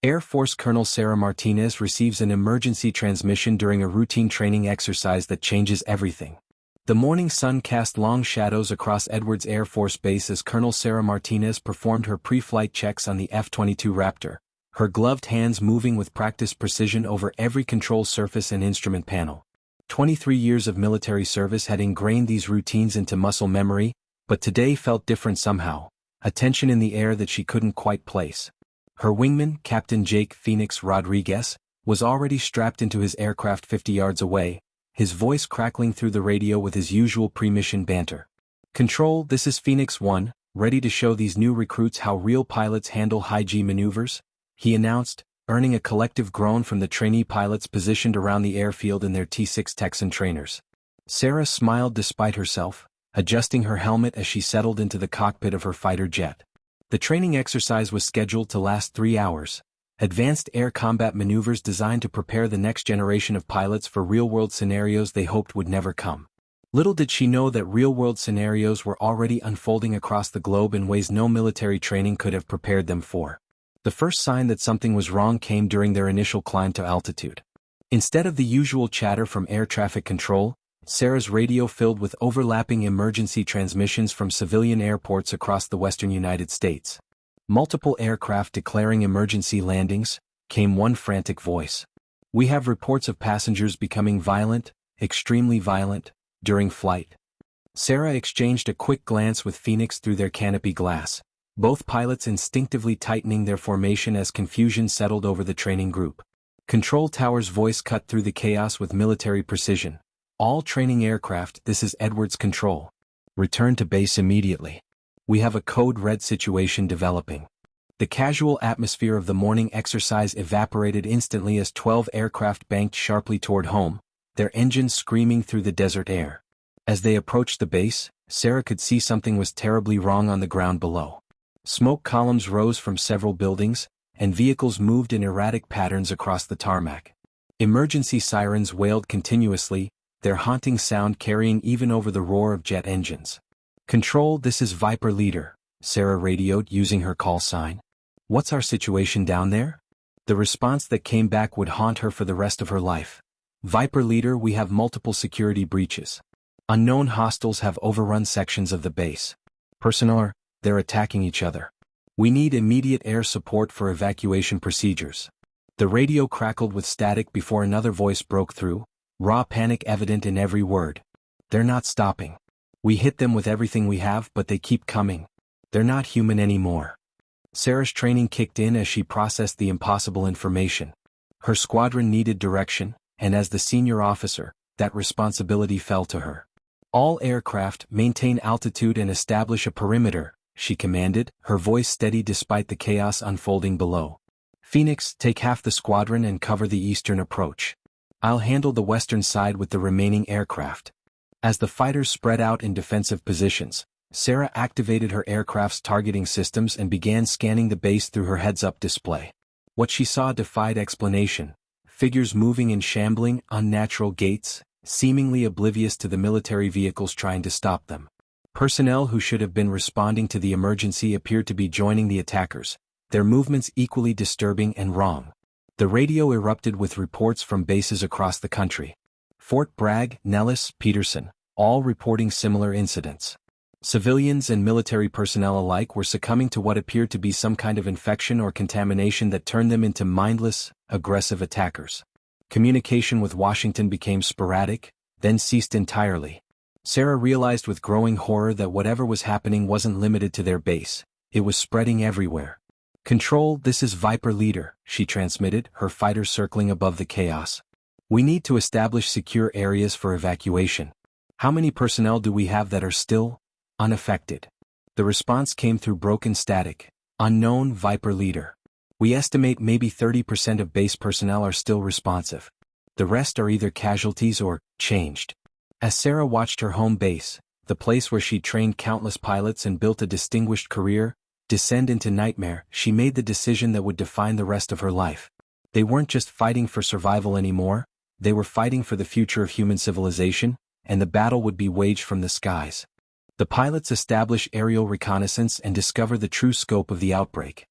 Air Force Colonel Sarah Martinez receives an emergency transmission during a routine training exercise that changes everything. The morning sun cast long shadows across Edwards Air Force Base as Colonel Sarah Martinez performed her pre-flight checks on the F-22 Raptor, her gloved hands moving with practiced precision over every control surface and instrument panel. 23 years of military service had ingrained these routines into muscle memory, but today felt different somehow, a tension in the air that she couldn't quite place. Her wingman, Captain Jake Phoenix Rodriguez, was already strapped into his aircraft 50 yards away, his voice crackling through the radio with his usual pre-mission banter. "Control, this is Phoenix 1, ready to show these new recruits how real pilots handle high-G maneuvers," he announced, earning a collective groan from the trainee pilots positioned around the airfield in their T-6 Texan trainers. Sarah smiled despite herself, adjusting her helmet as she settled into the cockpit of her fighter jet. The training exercise was scheduled to last 3 hours. Advanced air combat maneuvers designed to prepare the next generation of pilots for real-world scenarios they hoped would never come. Little did she know that real-world scenarios were already unfolding across the globe in ways no military training could have prepared them for. The first sign that something was wrong came during their initial climb to altitude. Instead of the usual chatter from air traffic control, Sarah's radio filled with overlapping emergency transmissions from civilian airports across the western United States. Multiple aircraft declaring emergency landings, came one frantic voice. "We have reports of passengers becoming violent, extremely violent, during flight." Sarah exchanged a quick glance with Phoenix through their canopy glass, both pilots instinctively tightening their formation as confusion settled over the training group. Control Tower's voice cut through the chaos with military precision. "All training aircraft, this is Edwards Control. Return to base immediately. We have a code red situation developing." The casual atmosphere of the morning exercise evaporated instantly as 12 aircraft banked sharply toward home, their engines screaming through the desert air. As they approached the base, Sarah could see something was terribly wrong on the ground below. Smoke columns rose from several buildings, and vehicles moved in erratic patterns across the tarmac. Emergency sirens wailed continuously, their haunting sound carrying even over the roar of jet engines. "Control, this is Viper Leader," Sarah radioed using her call sign. "What's our situation down there?" The response that came back would haunt her for the rest of her life. "Viper Leader, we have multiple security breaches. Unknown hostiles have overrun sections of the base. Personnel, they're attacking each other. We need immediate air support for evacuation procedures." The radio crackled with static before another voice broke through, raw panic evident in every word. "They're not stopping. We hit them with everything we have, but they keep coming. They're not human anymore." Sarah's training kicked in as she processed the impossible information. Her squadron needed direction, and as the senior officer, that responsibility fell to her. "All aircraft, maintain altitude and establish a perimeter," she commanded, her voice steady despite the chaos unfolding below. "Phoenix, take half the squadron and cover the eastern approach. I'll handle the western side with the remaining aircraft." As the fighters spread out in defensive positions, Sarah activated her aircraft's targeting systems and began scanning the base through her heads-up display. What she saw defied explanation: figures moving in shambling, unnatural gaits, seemingly oblivious to the military vehicles trying to stop them. Personnel who should have been responding to the emergency appeared to be joining the attackers, their movements equally disturbing and wrong. The radio erupted with reports from bases across the country. Fort Bragg, Nellis, Peterson, all reporting similar incidents. Civilians and military personnel alike were succumbing to what appeared to be some kind of infection or contamination that turned them into mindless, aggressive attackers. Communication with Washington became sporadic, then ceased entirely. Sarah realized with growing horror that whatever was happening wasn't limited to their base, it was spreading everywhere. "Control, this is Viper Leader," she transmitted, her fighters circling above the chaos. "We need to establish secure areas for evacuation. How many personnel do we have that are still unaffected?" The response came through broken static. "Unknown, Viper Leader. We estimate maybe 30% of base personnel are still responsive. The rest are either casualties or changed." As Sarah watched her home base, the place where she'd trained countless pilots and built a distinguished career, descend into nightmare, she made the decision that would define the rest of her life. They weren't just fighting for survival anymore, they were fighting for the future of human civilization, and the battle would be waged from the skies. The pilots establish aerial reconnaissance and discover the true scope of the outbreak.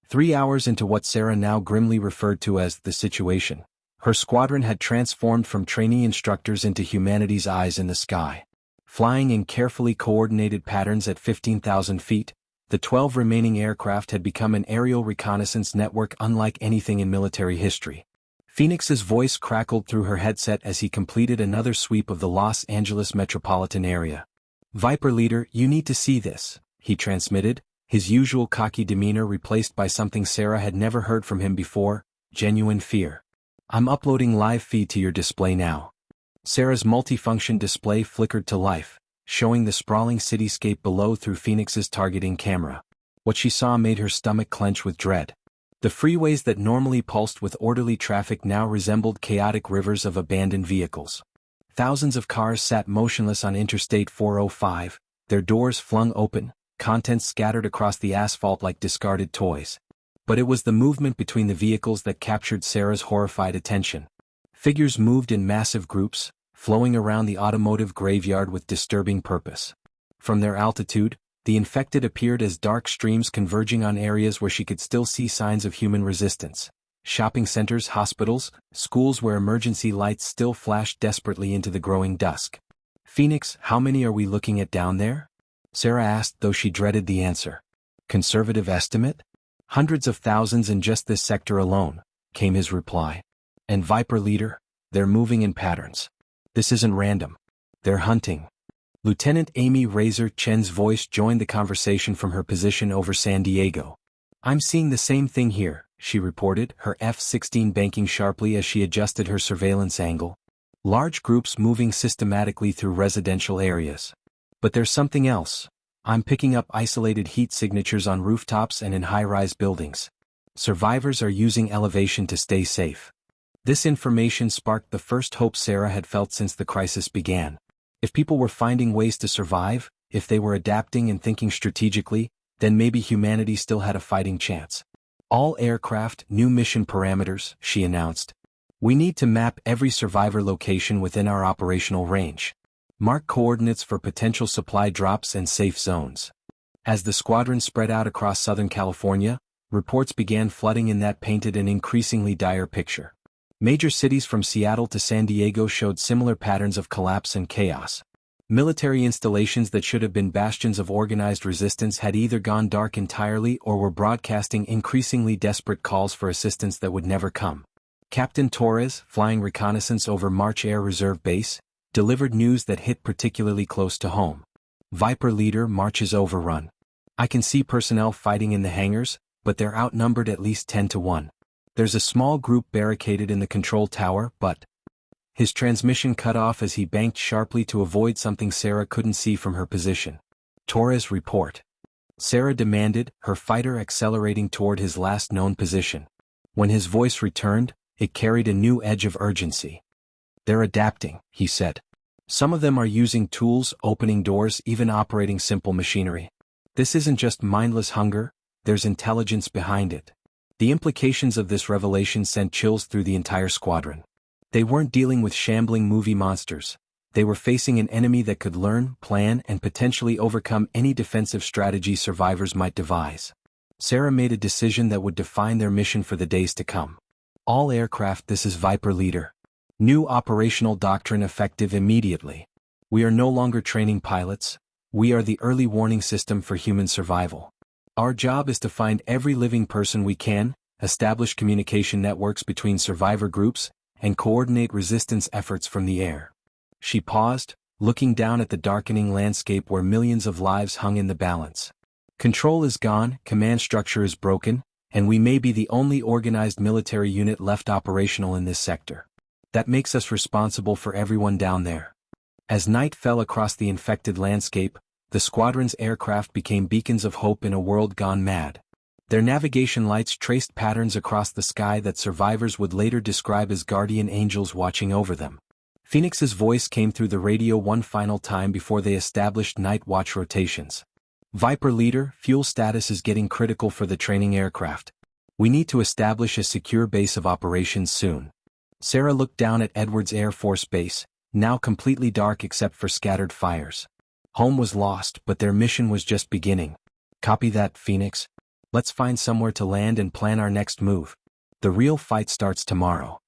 3 hours into what Sarah now grimly referred to as the situation, her squadron had transformed from trainee instructors into humanity's eyes in the sky. Flying in carefully coordinated patterns at 15,000 feet, the 12 remaining aircraft had become an aerial reconnaissance network unlike anything in military history. Phoenix's voice crackled through her headset as he completed another sweep of the Los Angeles metropolitan area. "Viper leader, you need to see this," he transmitted, his usual cocky demeanor replaced by something Sarah had never heard from him before, genuine fear. "I'm uploading live feed to your display now." Sarah's multifunction display flickered to life, showing the sprawling cityscape below through Phoenix's targeting camera. What she saw made her stomach clench with dread. The freeways that normally pulsed with orderly traffic now resembled chaotic rivers of abandoned vehicles. Thousands of cars sat motionless on Interstate 405, their doors flung open, contents scattered across the asphalt like discarded toys. But it was the movement between the vehicles that captured Sarah's horrified attention. Figures moved in massive groups, flowing around the automotive graveyard with disturbing purpose. From their altitude, the infected appeared as dark streams converging on areas where she could still see signs of human resistance. Shopping centers, hospitals, schools where emergency lights still flashed desperately into the growing dusk. "Phoenix, how many are we looking at down there?" Sarah asked, though she dreaded the answer. "Conservative estimate? Hundreds of thousands in just this sector alone," came his reply. "And Viper leader, they're moving in patterns. This isn't random. They're hunting." Lieutenant Amy Razor Chen's voice joined the conversation from her position over San Diego. "I'm seeing the same thing here," she reported, her F-16 banking sharply as she adjusted her surveillance angle. "Large groups moving systematically through residential areas. But there's something else. I'm picking up isolated heat signatures on rooftops and in high-rise buildings. Survivors are using elevation to stay safe." This information sparked the first hope Sarah had felt since the crisis began. If people were finding ways to survive, if they were adapting and thinking strategically, then maybe humanity still had a fighting chance. "All aircraft, new mission parameters," she announced. "We need to map every survivor location within our operational range. Mark coordinates for potential supply drops and safe zones." As the squadron spread out across Southern California, reports began flooding in that painted an increasingly dire picture. Major cities from Seattle to San Diego showed similar patterns of collapse and chaos. Military installations that should have been bastions of organized resistance had either gone dark entirely or were broadcasting increasingly desperate calls for assistance that would never come. Captain Torres, flying reconnaissance over March Air Reserve Base, delivered news that hit particularly close to home. "Viper leader, March is overrun. I can see personnel fighting in the hangars, but they're outnumbered at least 10 to 1. There's a small group barricaded in the control tower, but..." His transmission cut off as he banked sharply to avoid something Sarah couldn't see from her position. "Torres, report," Sarah demanded, her fighter accelerating toward his last known position. When his voice returned, it carried a new edge of urgency. "They're adapting," he said. "Some of them are using tools, opening doors, even operating simple machinery. This isn't just mindless hunger, there's intelligence behind it." The implications of this revelation sent chills through the entire squadron. They weren't dealing with shambling movie monsters. They were facing an enemy that could learn, plan, and potentially overcome any defensive strategy survivors might devise. Sarah made a decision that would define their mission for the days to come. "All aircraft, this is Viper leader. New operational doctrine effective immediately. We are no longer training pilots. We are the early warning system for human survival. Our job is to find every living person we can, establish communication networks between survivor groups, and coordinate resistance efforts from the air." She paused, looking down at the darkening landscape where millions of lives hung in the balance. "Control is gone, command structure is broken, and we may be the only organized military unit left operational in this sector. That makes us responsible for everyone down there." As night fell across the infected landscape, the squadron's aircraft became beacons of hope in a world gone mad. Their navigation lights traced patterns across the sky that survivors would later describe as guardian angels watching over them. Phoenix's voice came through the radio one final time before they established night watch rotations. "Viper leader, fuel status is getting critical for the training aircraft. We need to establish a secure base of operations soon." Sarah looked down at Edwards Air Force Base, now completely dark except for scattered fires. Home was lost, but their mission was just beginning. "Copy that, Phoenix. Let's find somewhere to land and plan our next move. The real fight starts tomorrow.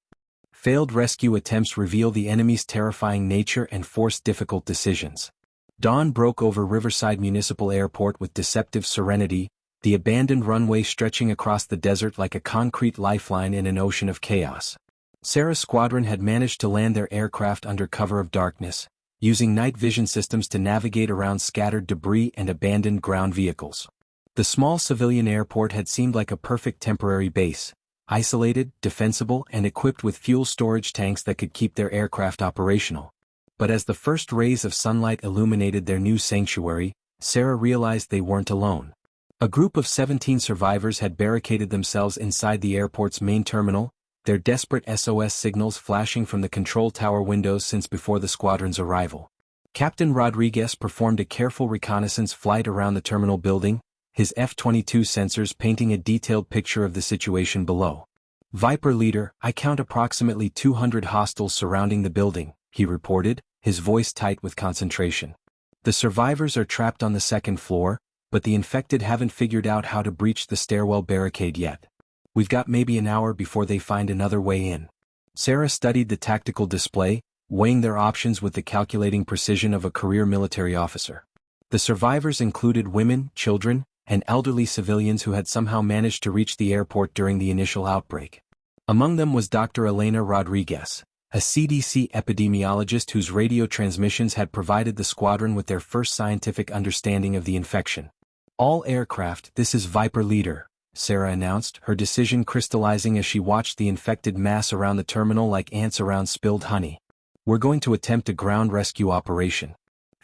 Failed rescue attempts reveal the enemy's terrifying nature and force difficult decisions. Dawn broke over Riverside Municipal Airport with deceptive serenity, the abandoned runway stretching across the desert like a concrete lifeline in an ocean of chaos. Sarah's squadron had managed to land their aircraft under cover of darkness, using night vision systems to navigate around scattered debris and abandoned ground vehicles. The small civilian airport had seemed like a perfect temporary base, isolated, defensible, and equipped with fuel storage tanks that could keep their aircraft operational. But as the first rays of sunlight illuminated their new sanctuary, Sarah realized they weren't alone. A group of 17 survivors had barricaded themselves inside the airport's main terminal, their desperate SOS signals flashing from the control tower windows since before the squadron's arrival. Captain Rodriguez performed a careful reconnaissance flight around the terminal building, his F-22 sensors painting a detailed picture of the situation below. Viper leader, I count approximately 200 hostiles surrounding the building, he reported, his voice tight with concentration. The survivors are trapped on the second floor, but the infected haven't figured out how to breach the stairwell barricade yet. We've got maybe an hour before they find another way in. Sarah studied the tactical display, weighing their options with the calculating precision of a career military officer. The survivors included women, children, and elderly civilians who had somehow managed to reach the airport during the initial outbreak. Among them was Dr. Elena Rodriguez, a CDC epidemiologist whose radio transmissions had provided the squadron with their first scientific understanding of the infection. All aircraft, this is Viper leader, Sarah announced, her decision crystallizing as she watched the infected mass around the terminal like ants around spilled honey. We're going to attempt a ground rescue operation.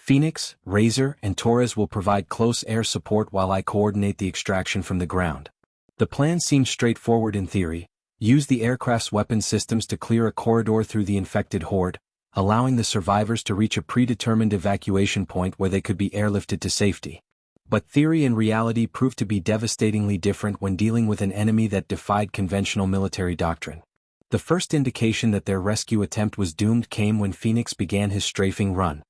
Phoenix, Razor, and Torres will provide close air support while I coordinate the extraction from the ground. The plan seemed straightforward in theory. Use the aircraft's weapon systems to clear a corridor through the infected horde, allowing the survivors to reach a predetermined evacuation point where they could be airlifted to safety. But theory and reality proved to be devastatingly different when dealing with an enemy that defied conventional military doctrine. The first indication that their rescue attempt was doomed came when Phoenix began his strafing run.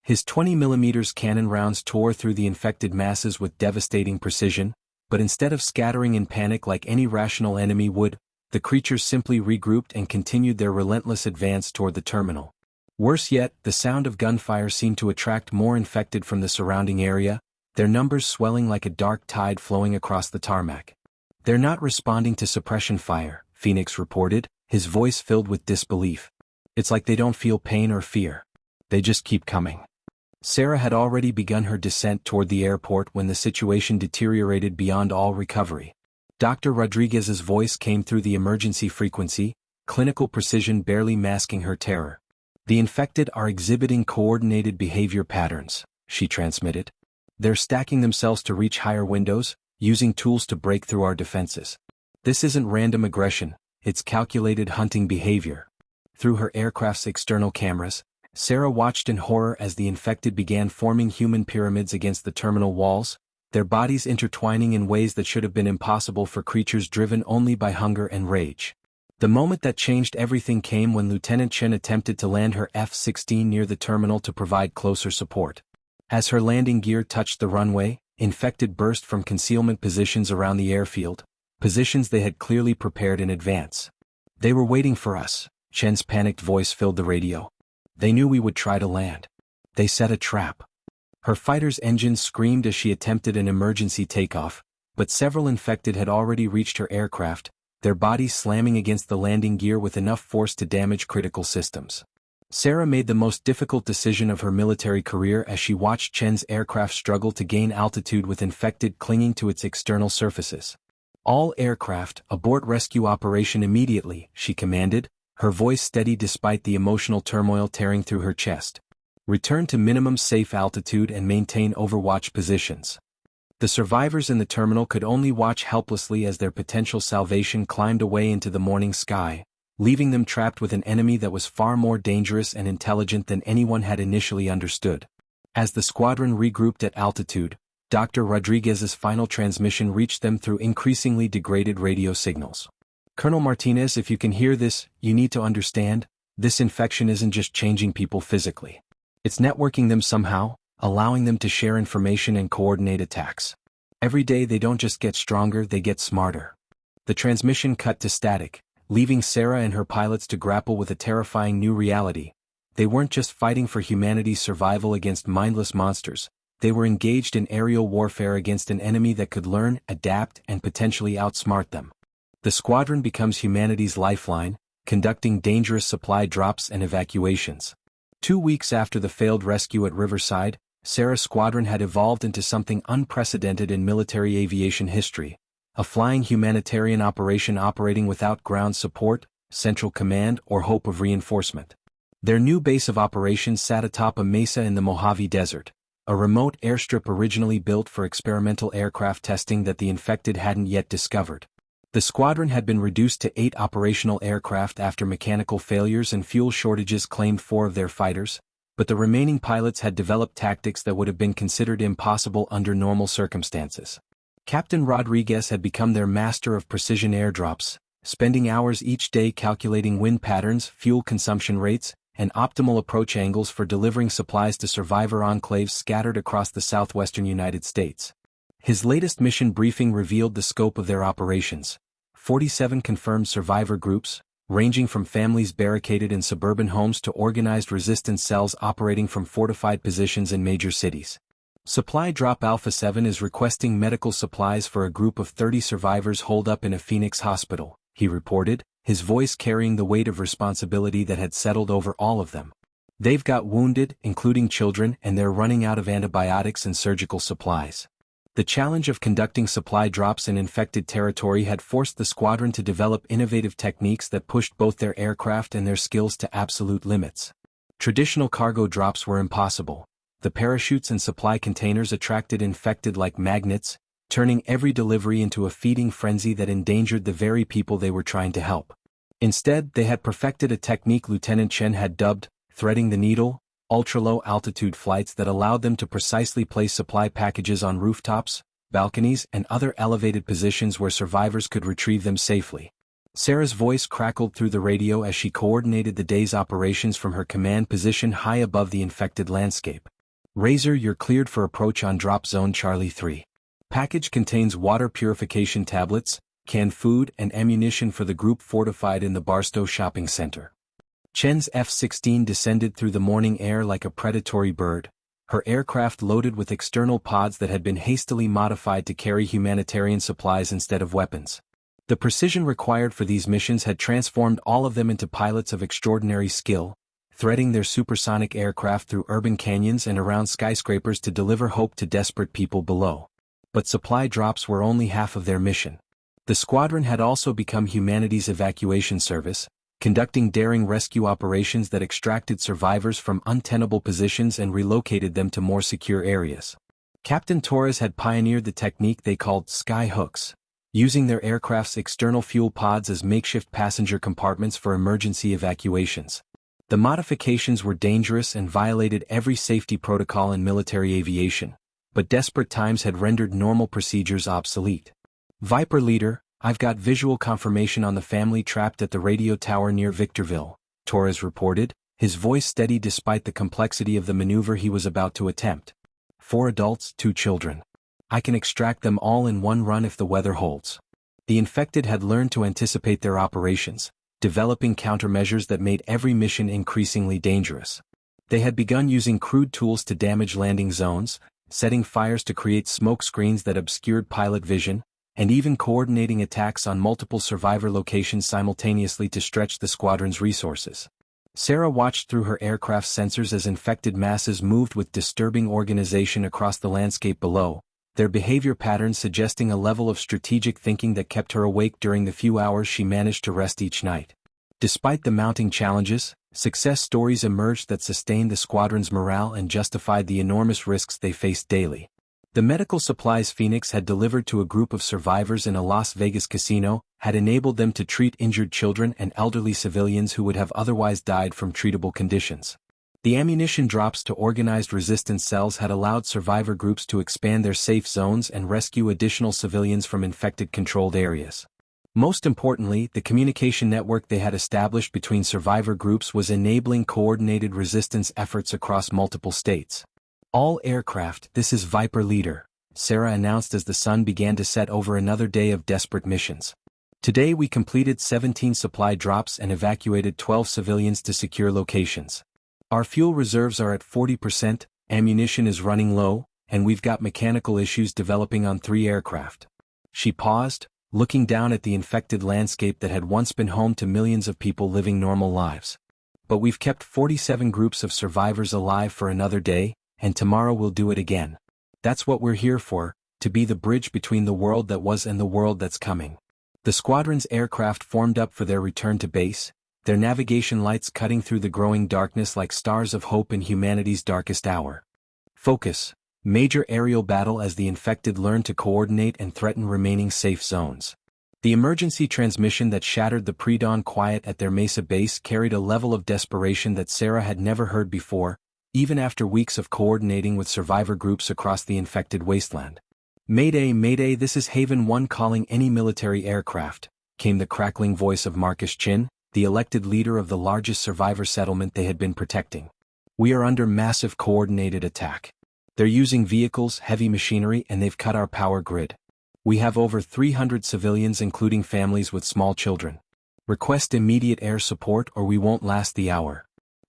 His 20mm cannon rounds tore through the infected masses with devastating precision, but instead of scattering in panic like any rational enemy would, the creatures simply regrouped and continued their relentless advance toward the terminal. Worse yet, the sound of gunfire seemed to attract more infected from the surrounding area, their numbers swelling like a dark tide flowing across the tarmac. They're not responding to suppression fire, Phoenix reported, his voice filled with disbelief. It's like they don't feel pain or fear. They just keep coming. Sarah had already begun her descent toward the airport when the situation deteriorated beyond all recovery. Dr. Rodriguez's voice came through the emergency frequency, clinical precision barely masking her terror. The infected are exhibiting coordinated behavior patterns, she transmitted. They're stacking themselves to reach higher windows, using tools to break through our defenses. This isn't random aggression, it's calculated hunting behavior. Through her aircraft's external cameras, Sarah watched in horror as the infected began forming human pyramids against the terminal walls, their bodies intertwining in ways that should have been impossible for creatures driven only by hunger and rage. The moment that changed everything came when Lieutenant Chen attempted to land her F-16 near the terminal to provide closer support. As her landing gear touched the runway, infected burst from concealment positions around the airfield, positions they had clearly prepared in advance. They were waiting for us, Chen's panicked voice filled the radio. They knew we would try to land. They set a trap. Her fighter's engines screamed as she attempted an emergency takeoff, but several infected had already reached her aircraft, their bodies slamming against the landing gear with enough force to damage critical systems. Sarah made the most difficult decision of her military career as she watched Chen's aircraft struggle to gain altitude with infected clinging to its external surfaces. All aircraft, abort rescue operation immediately, she commanded, her voice steady despite the emotional turmoil tearing through her chest. Return to minimum safe altitude and maintain overwatch positions. The survivors in the terminal could only watch helplessly as their potential salvation climbed away into the morning sky, leaving them trapped with an enemy that was far more dangerous and intelligent than anyone had initially understood. As the squadron regrouped at altitude, Dr. Rodriguez's final transmission reached them through increasingly degraded radio signals. Colonel Martinez, if you can hear this, you need to understand, this infection isn't just changing people physically. It's networking them somehow, allowing them to share information and coordinate attacks. Every day they don't just get stronger, they get smarter. The transmission cut to static, leaving Sarah and her pilots to grapple with a terrifying new reality. They weren't just fighting for humanity's survival against mindless monsters, they were engaged in aerial warfare against an enemy that could learn, adapt, and potentially outsmart them. The squadron becomes humanity's lifeline, conducting dangerous supply drops and evacuations. 2 weeks after the failed rescue at Riverside, Sarah's squadron had evolved into something unprecedented in military aviation history, a flying humanitarian operation operating without ground support, central command, or hope of reinforcement. Their new base of operations sat atop a mesa in the Mojave Desert, a remote airstrip originally built for experimental aircraft testing that the infected hadn't yet discovered. The squadron had been reduced to 8 operational aircraft after mechanical failures and fuel shortages claimed 4 of their fighters, but the remaining pilots had developed tactics that would have been considered impossible under normal circumstances. Captain Rodriguez had become their master of precision airdrops, spending hours each day calculating wind patterns, fuel consumption rates, and optimal approach angles for delivering supplies to survivor enclaves scattered across the southwestern United States. His latest mission briefing revealed the scope of their operations: 47 confirmed survivor groups, ranging from families barricaded in suburban homes to organized resistance cells operating from fortified positions in major cities. Supply Drop Alpha 7 is requesting medical supplies for a group of 30 survivors holed up in a Phoenix hospital, he reported, his voice carrying the weight of responsibility that had settled over all of them. They've got wounded, including children, and they're running out of antibiotics and surgical supplies. The challenge of conducting supply drops in infected territory had forced the squadron to develop innovative techniques that pushed both their aircraft and their skills to absolute limits. Traditional cargo drops were impossible. The parachutes and supply containers attracted infected like magnets, turning every delivery into a feeding frenzy that endangered the very people they were trying to help. Instead, they had perfected a technique Lieutenant Chen had dubbed threading the needle, ultra-low altitude flights that allowed them to precisely place supply packages on rooftops, balconies, and other elevated positions where survivors could retrieve them safely. Sarah's voice crackled through the radio as she coordinated the day's operations from her command position high above the infected landscape. Razor, you're cleared for approach on Drop Zone Charlie 3. Package contains water purification tablets, canned food, and ammunition for the group fortified in the Barstow Shopping Center. Chen's F-16 descended through the morning air like a predatory bird, her aircraft loaded with external pods that had been hastily modified to carry humanitarian supplies instead of weapons. The precision required for these missions had transformed all of them into pilots of extraordinary skill, threading their supersonic aircraft through urban canyons and around skyscrapers to deliver hope to desperate people below. But supply drops were only half of their mission. The squadron had also become humanity's evacuation service, conducting daring rescue operations that extracted survivors from untenable positions and relocated them to more secure areas. Captain Torres had pioneered the technique they called sky hooks, using their aircraft's external fuel pods as makeshift passenger compartments for emergency evacuations. The modifications were dangerous and violated every safety protocol in military aviation, but desperate times had rendered normal procedures obsolete. Viper Leader, I've got visual confirmation on the family trapped at the radio tower near Victorville, Torres reported, his voice steady despite the complexity of the maneuver he was about to attempt. 4 adults, 2 children. I can extract them all in one run if the weather holds. The infected had learned to anticipate their operations, developing countermeasures that made every mission increasingly dangerous. They had begun using crude tools to damage landing zones, setting fires to create smoke screens that obscured pilot vision, and even coordinating attacks on multiple survivor locations simultaneously to stretch the squadron's resources. Sarah watched through her aircraft's sensors as infected masses moved with disturbing organization across the landscape below, their behavior patterns suggesting a level of strategic thinking that kept her awake during the few hours she managed to rest each night. Despite the mounting challenges, success stories emerged that sustained the squadron's morale and justified the enormous risks they faced daily. The medical supplies Phoenix had delivered to a group of survivors in a Las Vegas casino had enabled them to treat injured children and elderly civilians who would have otherwise died from treatable conditions. The ammunition drops to organized resistance cells had allowed survivor groups to expand their safe zones and rescue additional civilians from infected controlled areas. Most importantly, the communication network they had established between survivor groups was enabling coordinated resistance efforts across multiple states. All aircraft, this is Viper Leader. Sarah announced as the sun began to set over another day of desperate missions. Today we completed 17 supply drops and evacuated 12 civilians to secure locations. Our fuel reserves are at 40%, ammunition is running low, and we've got mechanical issues developing on 3 aircraft. She paused, looking down at the infected landscape that had once been home to millions of people living normal lives. But we've kept 47 groups of survivors alive for another day, and tomorrow we'll do it again. That's what we're here for, to be the bridge between the world that was and the world that's coming. The squadron's aircraft formed up for their return to base, their navigation lights cutting through the growing darkness like stars of hope in humanity's darkest hour. Focus. Major aerial battle as the infected learn to coordinate and threaten remaining safe zones. The emergency transmission that shattered the pre-dawn quiet at their Mesa base carried a level of desperation that Sarah had never heard before, even after weeks of coordinating with survivor groups across the infected wasteland. "Mayday, Mayday, this is Haven 1 calling any military aircraft," came the crackling voice of Marcus Chin, the elected leader of the largest survivor settlement they had been protecting. "We are under massive coordinated attack. They're using vehicles, heavy machinery, and they've cut our power grid. We have over 300 civilians including families with small children. Request immediate air support or we won't last the hour."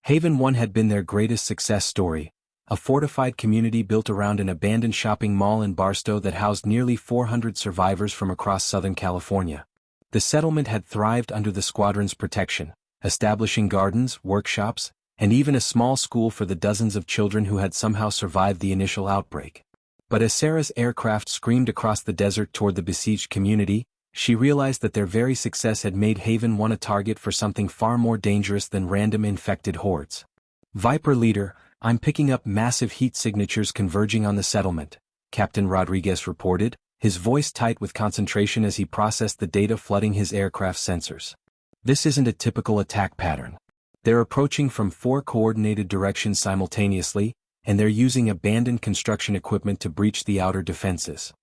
Haven 1 had been their greatest success story, a fortified community built around an abandoned shopping mall in Barstow that housed nearly 400 survivors from across Southern California. The settlement had thrived under the squadron's protection, establishing gardens, workshops, and even a small school for the dozens of children who had somehow survived the initial outbreak. But as Sarah's aircraft screamed across the desert toward the besieged community, she realized that their very success had made Haven 1 a target for something far more dangerous than random infected hordes. "Viper leader, I'm picking up massive heat signatures converging on the settlement," Captain Rodriguez reported, his voice tight with concentration as he processed the data flooding his aircraft's sensors. "This isn't a typical attack pattern. They're approaching from 4 coordinated directions simultaneously, and they're using abandoned construction equipment to breach the outer defenses."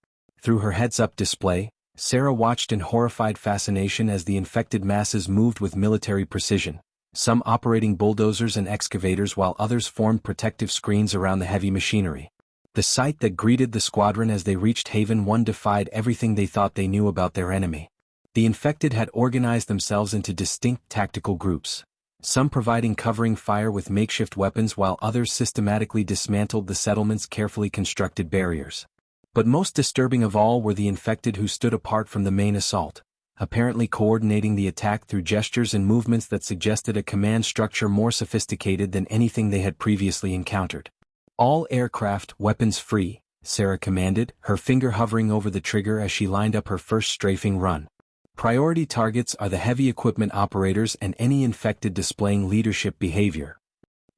Through her heads-up display, Sarah watched in horrified fascination as the infected masses moved with military precision, some operating bulldozers and excavators while others formed protective screens around the heavy machinery. The sight that greeted the squadron as they reached Haven 1 defied everything they thought they knew about their enemy. The infected had organized themselves into distinct tactical groups, some providing covering fire with makeshift weapons while others systematically dismantled the settlement's carefully constructed barriers. But most disturbing of all were the infected who stood apart from the main assault, apparently coordinating the attack through gestures and movements that suggested a command structure more sophisticated than anything they had previously encountered. "All aircraft, weapons free," Sarah commanded, her finger hovering over the trigger as she lined up her first strafing run. "Priority targets are the heavy equipment operators and any infected displaying leadership behavior."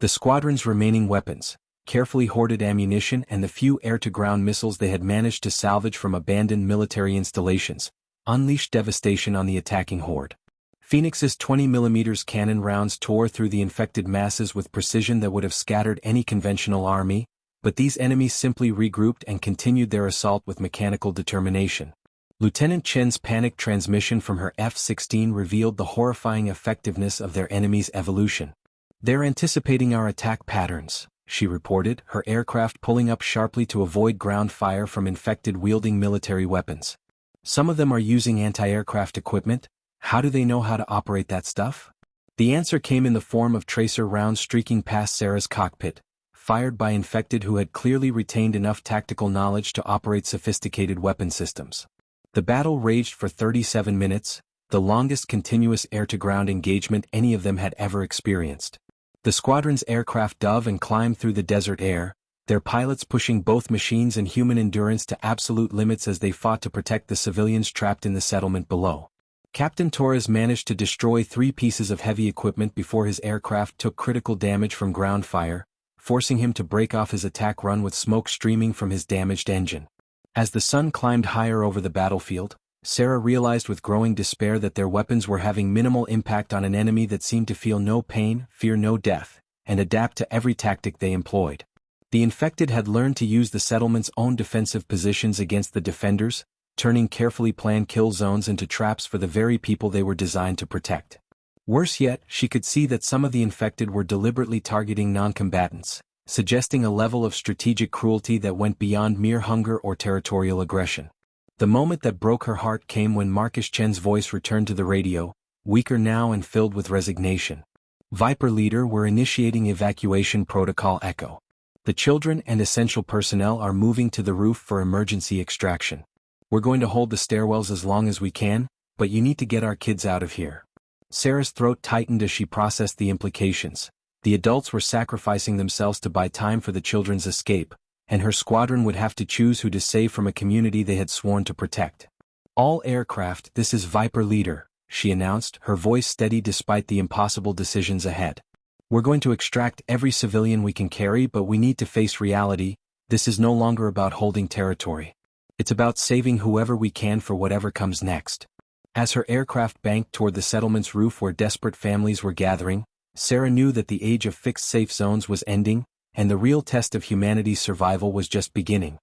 The squadron's remaining weapons, carefully hoarded ammunition and the few air-to-ground missiles they had managed to salvage from abandoned military installations, unleashed devastation on the attacking horde. Phoenix's 20mm cannon rounds tore through the infected masses with precision that would have scattered any conventional army, but these enemies simply regrouped and continued their assault with mechanical determination. Lieutenant Chen's panicked transmission from her F-16 revealed the horrifying effectiveness of their enemy's evolution. "They're anticipating our attack patterns," she reported, her aircraft pulling up sharply to avoid ground fire from infected wielding military weapons. "Some of them are using anti-aircraft equipment. How do they know how to operate that stuff?" The answer came in the form of tracer rounds streaking past Sarah's cockpit, fired by infected who had clearly retained enough tactical knowledge to operate sophisticated weapon systems. The battle raged for 37 minutes, the longest continuous air-to-ground engagement any of them had ever experienced. The squadron's aircraft dove and climbed through the desert air, their pilots pushing both machines and human endurance to absolute limits as they fought to protect the civilians trapped in the settlement below. Captain Torres managed to destroy 3 pieces of heavy equipment before his aircraft took critical damage from ground fire, forcing him to break off his attack run with smoke streaming from his damaged engine. As the sun climbed higher over the battlefield, Sarah realized with growing despair that their weapons were having minimal impact on an enemy that seemed to feel no pain, fear no death, and adapt to every tactic they employed. The infected had learned to use the settlement's own defensive positions against the defenders, turning carefully planned kill zones into traps for the very people they were designed to protect. Worse yet, she could see that some of the infected were deliberately targeting non-combatants, suggesting a level of strategic cruelty that went beyond mere hunger or territorial aggression. The moment that broke her heart came when Marcus Chen's voice returned to the radio, weaker now and filled with resignation. Viper Leader, we're initiating evacuation protocol Echo. The children and essential personnel are moving to the roof for emergency extraction. We're going to hold the stairwells as long as we can, but you need to get our kids out of here. Sarah's throat tightened as she processed the implications. The adults were sacrificing themselves to buy time for the children's escape, and her squadron would have to choose who to save from a community they had sworn to protect. All aircraft, this is Viper Leader, she announced, her voice steady despite the impossible decisions ahead. We're going to extract every civilian we can carry, but we need to face reality. This is no longer about holding territory. It's about saving whoever we can for whatever comes next. As her aircraft banked toward the settlement's roof where desperate families were gathering, Sarah knew that the age of fixed safe zones was ending, and the real test of humanity's survival was just beginning.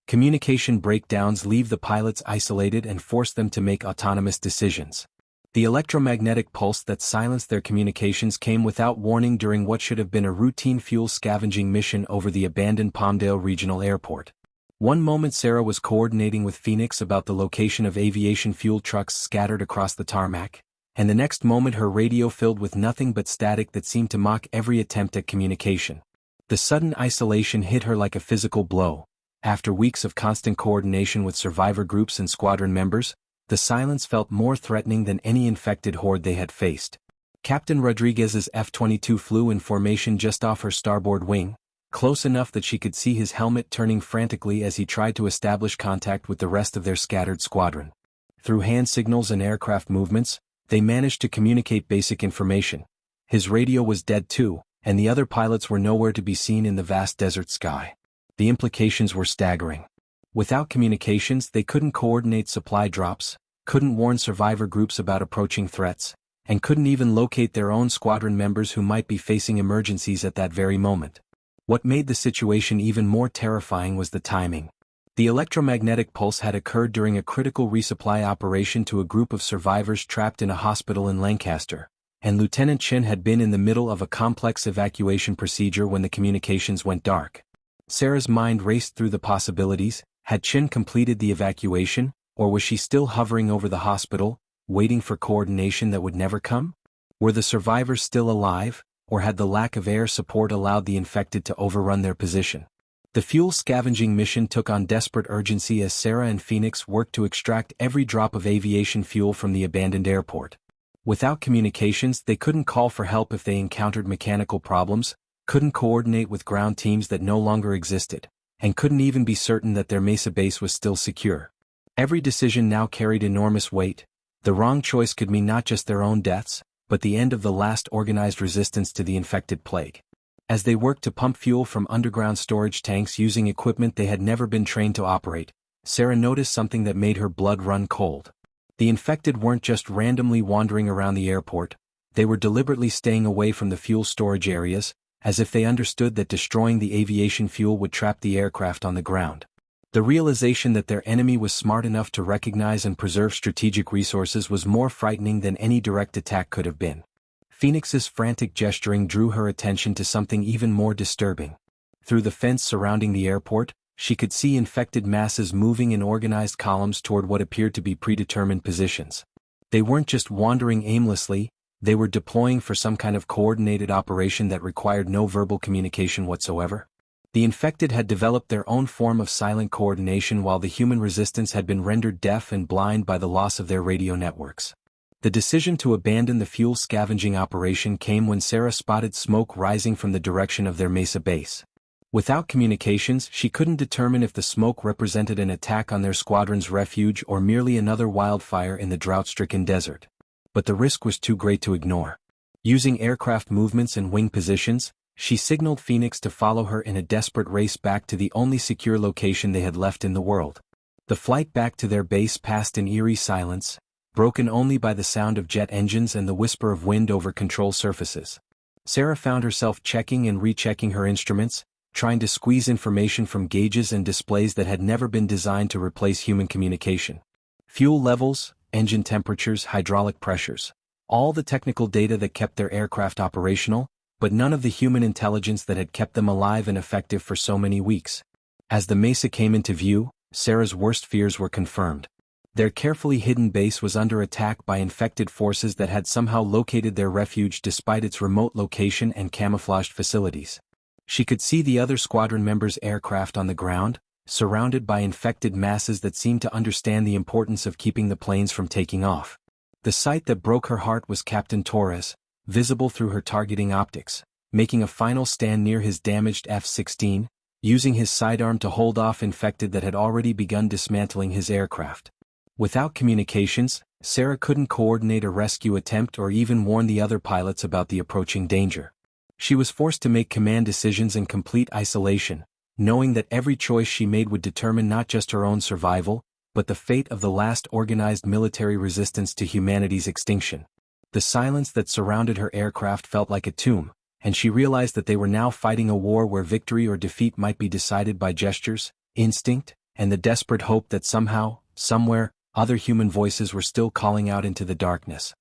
Communication breakdowns leave the pilots isolated and force them to make autonomous decisions. The electromagnetic pulse that silenced their communications came without warning during what should have been a routine fuel scavenging mission over the abandoned Palmdale Regional Airport. One moment Sarah was coordinating with Phoenix about the location of aviation fuel trucks scattered across the tarmac, and the next moment her radio filled with nothing but static that seemed to mock every attempt at communication. The sudden isolation hit her like a physical blow. After weeks of constant coordination with survivor groups and squadron members, the silence felt more threatening than any infected horde they had faced. Captain Rodriguez's F-22 flew in formation just off her starboard wing, close enough that she could see his helmet turning frantically as he tried to establish contact with the rest of their scattered squadron. Through hand signals and aircraft movements, they managed to communicate basic information. His radio was dead too, and the other pilots were nowhere to be seen in the vast desert sky. The implications were staggering. Without communications, they couldn't coordinate supply drops, couldn't warn survivor groups about approaching threats, and couldn't even locate their own squadron members who might be facing emergencies at that very moment. What made the situation even more terrifying was the timing. The electromagnetic pulse had occurred during a critical resupply operation to a group of survivors trapped in a hospital in Lancaster, and Lieutenant Chin had been in the middle of a complex evacuation procedure when the communications went dark. Sarah's mind raced through the possibilities. Had Chin completed the evacuation, or was she still hovering over the hospital, waiting for coordination that would never come? Were the survivors still alive, or had the lack of air support allowed the infected to overrun their position? The fuel scavenging mission took on desperate urgency as Sarah and Phoenix worked to extract every drop of aviation fuel from the abandoned airport. Without communications, they couldn't call for help if they encountered mechanical problems, couldn't coordinate with ground teams that no longer existed, and couldn't even be certain that their Mesa base was still secure. Every decision now carried enormous weight. The wrong choice could mean not just their own deaths, but the end of the last organized resistance to the infected plague. As they worked to pump fuel from underground storage tanks using equipment they had never been trained to operate, Sarah noticed something that made her blood run cold. The infected weren't just randomly wandering around the airport, they were deliberately staying away from the fuel storage areas, as if they understood that destroying the aviation fuel would trap the aircraft on the ground. The realization that their enemy was smart enough to recognize and preserve strategic resources was more frightening than any direct attack could have been. Phoenix's frantic gesturing drew her attention to something even more disturbing. Through the fence surrounding the airport, she could see infected masses moving in organized columns toward what appeared to be predetermined positions. They weren't just wandering aimlessly, they were deploying for some kind of coordinated operation that required no verbal communication whatsoever. The infected had developed their own form of silent coordination while the human resistance had been rendered deaf and blind by the loss of their radio networks. The decision to abandon the fuel scavenging operation came when Sarah spotted smoke rising from the direction of their Mesa base. Without communications, she couldn't determine if the smoke represented an attack on their squadron's refuge or merely another wildfire in the drought-stricken desert. But the risk was too great to ignore. Using aircraft movements and wing positions, she signaled Phoenix to follow her in a desperate race back to the only secure location they had left in the world. The flight back to their base passed in eerie silence, broken only by the sound of jet engines and the whisper of wind over control surfaces. Sarah found herself checking and rechecking her instruments, trying to squeeze information from gauges and displays that had never been designed to replace human communication. Fuel levels, engine temperatures, hydraulic pressures, all the technical data that kept their aircraft operational, but none of the human intelligence that had kept them alive and effective for so many weeks. As the mesa came into view, Sarah's worst fears were confirmed. Their carefully hidden base was under attack by infected forces that had somehow located their refuge despite its remote location and camouflaged facilities. She could see the other squadron members' aircraft on the ground, surrounded by infected masses that seemed to understand the importance of keeping the planes from taking off. The sight that broke her heart was Captain Torres, visible through her targeting optics, making a final stand near his damaged F-16, using his sidearm to hold off infected that had already begun dismantling his aircraft. Without communications, Sarah couldn't coordinate a rescue attempt or even warn the other pilots about the approaching danger. She was forced to make command decisions in complete isolation, knowing that every choice she made would determine not just her own survival, but the fate of the last organized military resistance to humanity's extinction. The silence that surrounded her aircraft felt like a tomb, and she realized that they were now fighting a war where victory or defeat might be decided by gestures, instinct, and the desperate hope that somehow, somewhere, other human voices were still calling out into the darkness.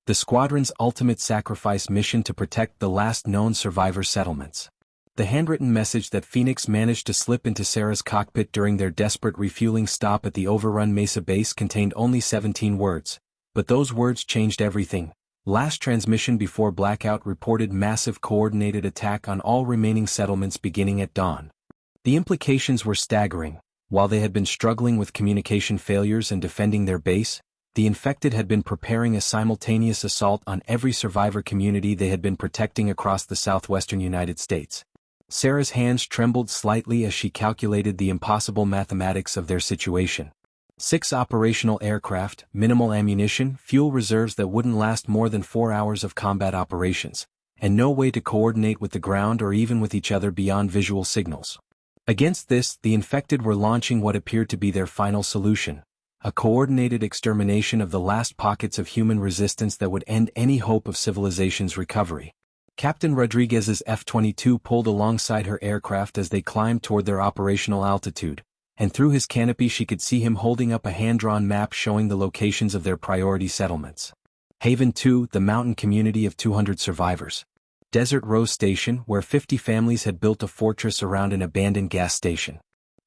The squadron's ultimate sacrifice mission to protect the last known survivor settlements. The handwritten message that Phoenix managed to slip into Sarah's cockpit during their desperate refueling stop at the overrun Mesa base contained only 17 words, but those words changed everything. Last transmission before blackout reported massive coordinated attack on all remaining settlements beginning at dawn. The implications were staggering. While they had been struggling with communication failures and defending their base, the infected had been preparing a simultaneous assault on every survivor community they had been protecting across the southwestern United States. Sarah's hands trembled slightly as she calculated the impossible mathematics of their situation. 6 operational aircraft, minimal ammunition, fuel reserves that wouldn't last more than 4 hours of combat operations, and no way to coordinate with the ground or even with each other beyond visual signals. Against this, the infected were launching what appeared to be their final solution, a coordinated extermination of the last pockets of human resistance that would end any hope of civilization's recovery. Captain Rodriguez's F-22 pulled alongside her aircraft as they climbed toward their operational altitude, and through his canopy she could see him holding up a hand-drawn map showing the locations of their priority settlements. Haven 2, the mountain community of 200 survivors. Desert Rose Station, where 50 families had built a fortress around an abandoned gas station.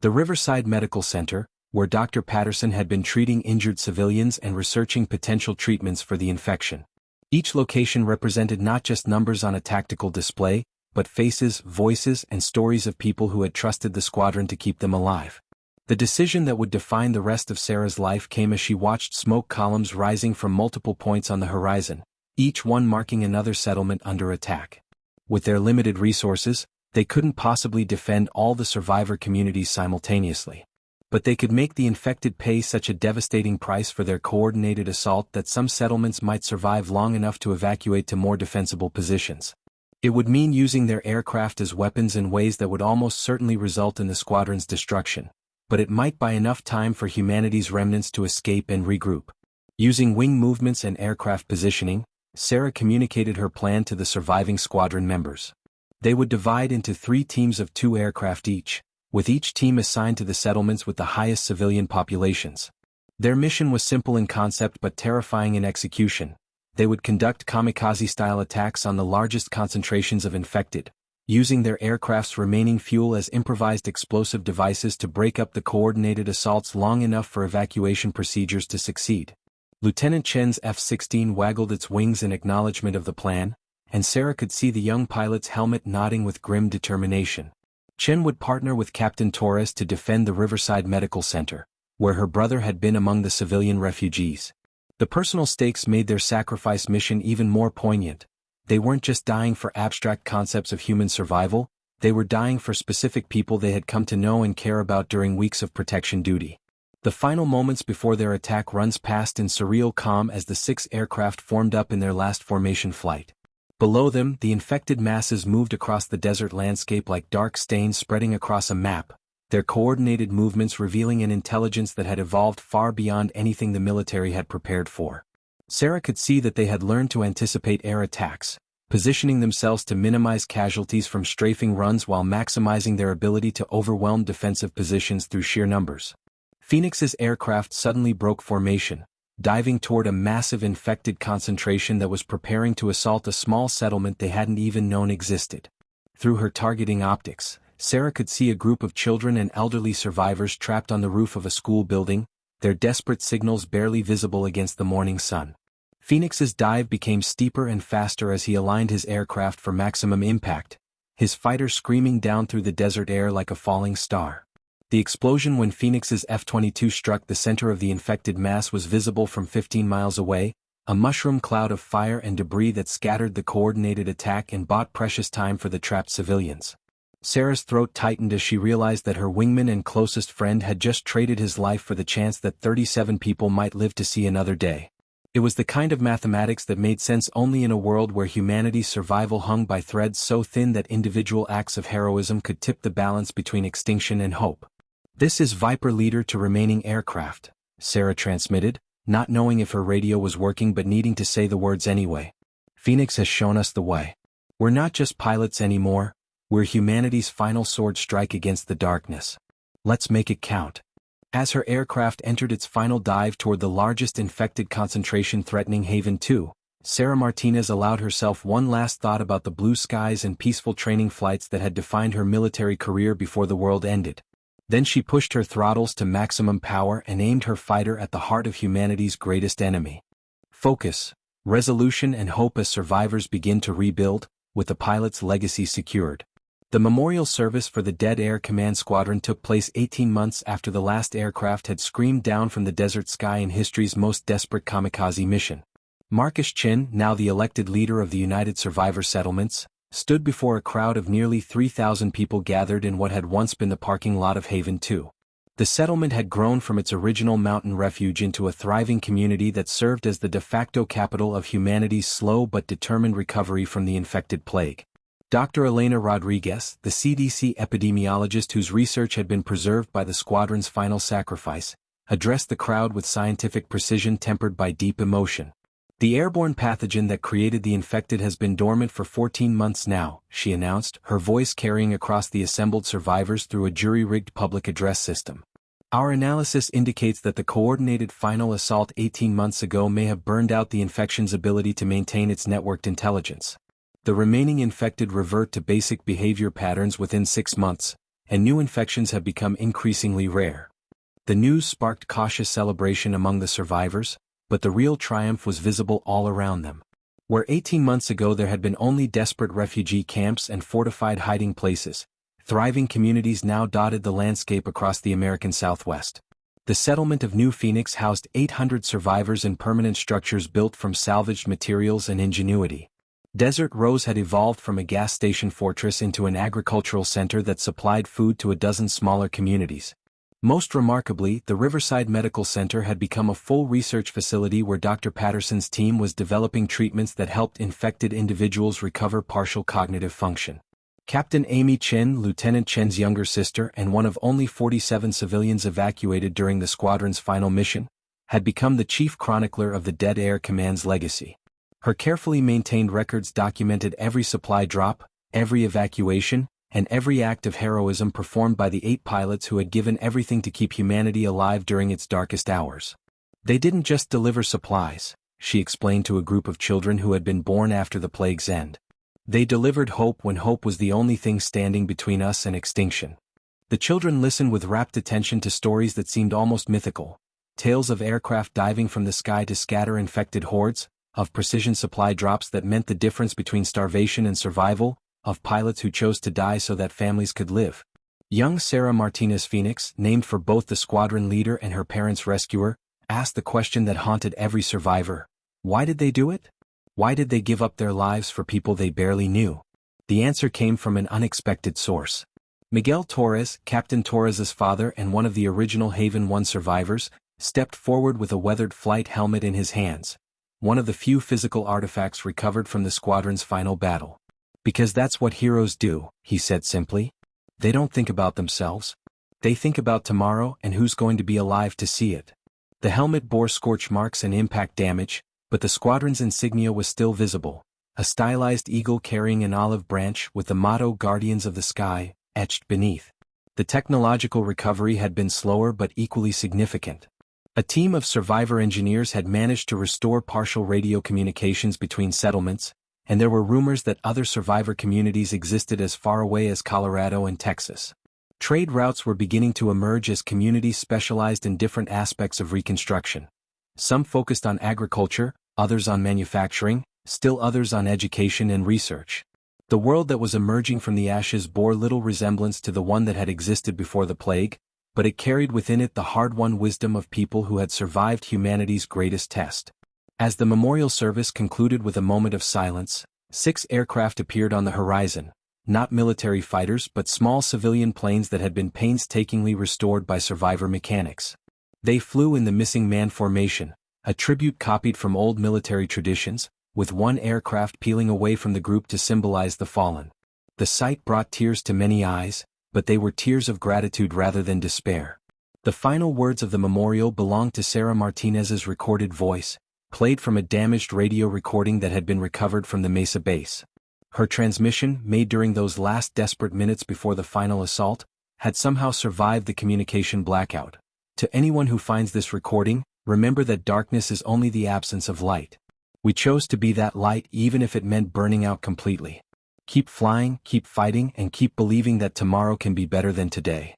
The Riverside Medical Center, where Dr. Patterson had been treating injured civilians and researching potential treatments for the infection. Each location represented not just numbers on a tactical display, but faces, voices, and stories of people who had trusted the squadron to keep them alive. The decision that would define the rest of Sarah's life came as she watched smoke columns rising from multiple points on the horizon, each one marking another settlement under attack. With their limited resources, they couldn't possibly defend all the survivor communities simultaneously. But they could make the infected pay such a devastating price for their coordinated assault that some settlements might survive long enough to evacuate to more defensible positions. It would mean using their aircraft as weapons in ways that would almost certainly result in the squadron's destruction, but it might buy enough time for humanity's remnants to escape and regroup. Using wing movements and aircraft positioning, Sarah communicated her plan to the surviving squadron members. They would divide into 3 teams of 2 aircraft each, with each team assigned to the settlements with the highest civilian populations. Their mission was simple in concept but terrifying in execution. They would conduct kamikaze-style attacks on the largest concentrations of infected, using their aircraft's remaining fuel as improvised explosive devices to break up the coordinated assaults long enough for evacuation procedures to succeed. Lieutenant Chen's F-16 waggled its wings in acknowledgement of the plan, and Sarah could see the young pilot's helmet nodding with grim determination. Chen would partner with Captain Torres to defend the Riverside Medical Center, where her brother had been among the civilian refugees. The personal stakes made their sacrifice mission even more poignant. They weren't just dying for abstract concepts of human survival, they were dying for specific people they had come to know and care about during weeks of protection duty. The final moments before their attack runs passed in surreal calm as the 6 aircraft formed up in their last formation flight. Below them, the infected masses moved across the desert landscape like dark stains spreading across a map, their coordinated movements revealing an intelligence that had evolved far beyond anything the military had prepared for. Sarah could see that they had learned to anticipate air attacks, positioning themselves to minimize casualties from strafing runs while maximizing their ability to overwhelm defensive positions through sheer numbers. Phoenix's aircraft suddenly broke formation, diving toward a massive infected concentration that was preparing to assault a small settlement they hadn't even known existed. Through her targeting optics, Sarah could see a group of children and elderly survivors trapped on the roof of a school building, their desperate signals barely visible against the morning sun. Phoenix's dive became steeper and faster as he aligned his aircraft for maximum impact, his fighter screaming down through the desert air like a falling star. The explosion when Phoenix's F-22 struck the center of the infected mass was visible from 15 miles away, a mushroom cloud of fire and debris that scattered the coordinated attack and bought precious time for the trapped civilians. Sarah's throat tightened as she realized that her wingman and closest friend had just traded his life for the chance that 37 people might live to see another day. It was the kind of mathematics that made sense only in a world where humanity's survival hung by threads so thin that individual acts of heroism could tip the balance between extinction and hope. "This is Viper leader to remaining aircraft," Sarah transmitted, not knowing if her radio was working but needing to say the words anyway. "Phoenix has shown us the way. We're not just pilots anymore, we're humanity's final sword strike against the darkness. Let's make it count." As her aircraft entered its final dive toward the largest infected concentration threatening Haven 2, Sarah Martinez allowed herself one last thought about the blue skies and peaceful training flights that had defined her military career before the world ended. Then she pushed her throttles to maximum power and aimed her fighter at the heart of humanity's greatest enemy. Focus, resolution and hope as survivors begin to rebuild, with the pilot's legacy secured. The memorial service for the dead Air Command Squadron took place 18 months after the last aircraft had screamed down from the desert sky in history's most desperate kamikaze mission. Marcus Chin, now the elected leader of the United Survivor Settlements, stood before a crowd of nearly 3,000 people gathered in what had once been the parking lot of Haven 2. The settlement had grown from its original mountain refuge into a thriving community that served as the de facto capital of humanity's slow but determined recovery from the infected plague. Dr. Elena Rodriguez, the CDC epidemiologist whose research had been preserved by the squadron's final sacrifice, addressed the crowd with scientific precision tempered by deep emotion. "The airborne pathogen that created the infected has been dormant for 14 months now," she announced, her voice carrying across the assembled survivors through a jury-rigged public address system. "Our analysis indicates that the coordinated final assault 18 months ago may have burned out the infection's ability to maintain its networked intelligence. The remaining infected revert to basic behavior patterns within 6 months, and new infections have become increasingly rare." The news sparked cautious celebration among the survivors, but the real triumph was visible all around them. Where 18 months ago there had been only desperate refugee camps and fortified hiding places, thriving communities now dotted the landscape across the American Southwest. The settlement of New Phoenix housed 800 survivors in permanent structures built from salvaged materials and ingenuity. Desert Rose had evolved from a gas station fortress into an agricultural center that supplied food to a dozen smaller communities. Most remarkably, the Riverside Medical Center had become a full research facility where Dr. Patterson's team was developing treatments that helped infected individuals recover partial cognitive function. Captain Amy Chin, Lieutenant Chen's younger sister and one of only 47 civilians evacuated during the squadron's final mission, had become the chief chronicler of the Dead Air Command's legacy. Her carefully maintained records documented every supply drop, every evacuation, and every act of heroism performed by the 8 pilots who had given everything to keep humanity alive during its darkest hours. "They didn't just deliver supplies," she explained to a group of children who had been born after the plague's end. "They delivered hope when hope was the only thing standing between us and extinction." The children listened with rapt attention to stories that seemed almost mythical, tales of aircraft diving from the sky to scatter infected hordes, of precision supply drops that meant the difference between starvation and survival, of pilots who chose to die so that families could live. Young Sarah Martinez Phoenix, named for both the squadron leader and her parents' rescuer, asked the question that haunted every survivor: why did they do it? Why did they give up their lives for people they barely knew? The answer came from an unexpected source. Miguel Torres, Captain Torres's father and one of the original Haven 1 survivors, stepped forward with a weathered flight helmet in his hands, one of the few physical artifacts recovered from the squadron's final battle. "Because that's what heroes do," he said simply. "They don't think about themselves. They think about tomorrow and who's going to be alive to see it." The helmet bore scorch marks and impact damage, but the squadron's insignia was still visible, a stylized eagle carrying an olive branch with the motto "Guardians of the Sky" etched beneath. The technological recovery had been slower but equally significant. A team of survivor engineers had managed to restore partial radio communications between settlements, and there were rumors that other survivor communities existed as far away as Colorado and Texas. Trade routes were beginning to emerge as communities specialized in different aspects of reconstruction. Some focused on agriculture, others on manufacturing, still others on education and research. The world that was emerging from the ashes bore little resemblance to the one that had existed before the plague, but it carried within it the hard-won wisdom of people who had survived humanity's greatest test. As the memorial service concluded with a moment of silence, 6 aircraft appeared on the horizon, not military fighters but small civilian planes that had been painstakingly restored by survivor mechanics. They flew in the missing man formation, a tribute copied from old military traditions, with one aircraft peeling away from the group to symbolize the fallen. The sight brought tears to many eyes, but they were tears of gratitude rather than despair. The final words of the memorial belonged to Sarah Martinez's recorded voice, played from a damaged radio recording that had been recovered from the Mesa base. Her transmission, made during those last desperate minutes before the final assault, had somehow survived the communication blackout. To anyone who finds this recording, remember that darkness is only the absence of light. We chose to be that light even if it meant burning out completely. Keep flying, keep fighting, and keep believing that tomorrow can be better than today.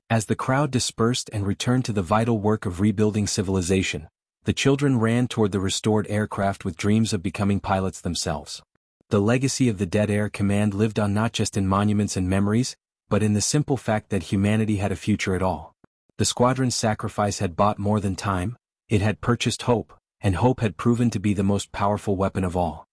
As the crowd dispersed and returned to the vital work of rebuilding civilization, the children ran toward the restored aircraft with dreams of becoming pilots themselves. The legacy of the Dead Air Command lived on not just in monuments and memories, but in the simple fact that humanity had a future at all. The squadron's sacrifice had bought more than time, it had purchased hope, and hope had proven to be the most powerful weapon of all.